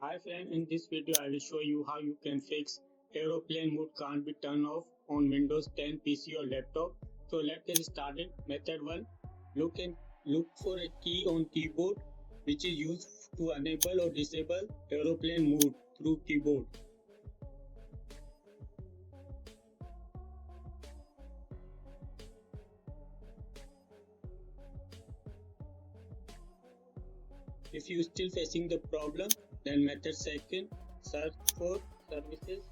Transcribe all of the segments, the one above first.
Hi friend, in this video I will show you how you can fix aeroplane mode can't be turned off on Windows 10 PC or laptop. So let's get started. Method 1. Look for a key on keyboard which is used to enable or disable aeroplane mode through keyboard. If you still facing the problem, then method 2. Search for services.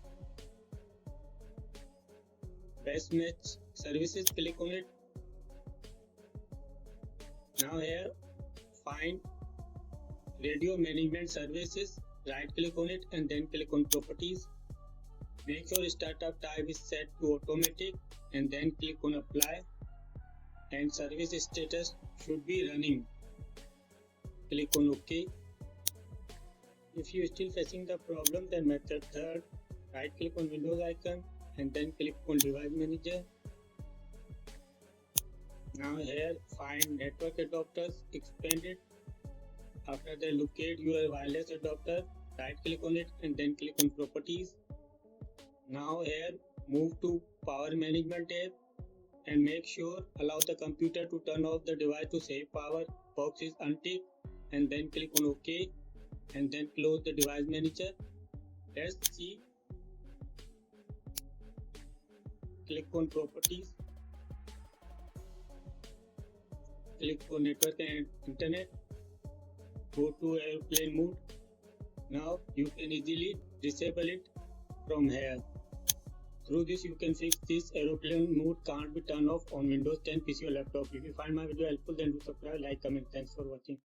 Best match services, click on it. Now here find radio management services, right click on it and then click on properties. Make sure startup type is set to automatic and then click on apply, and service status should be running. Click on OK. If you are still facing the problem, then method 3. Right click on Windows icon and then click on device manager. Now here find network adapters, expand it. After that, locate your wireless adapter, right click on it and then click on properties. Now here move to power management tab and make sure allow the computer to turn off the device to save power. Box is unticked and then click on OK and then close the device manager. Let's see. Click on properties. Click on network and internet. Go to airplane mode. Now you can easily disable it from here. Through this you can fix this aeroplane mode can't be turned off on Windows 10 PC or laptop. If you find my video helpful, then do subscribe, like, comment. Thanks for watching.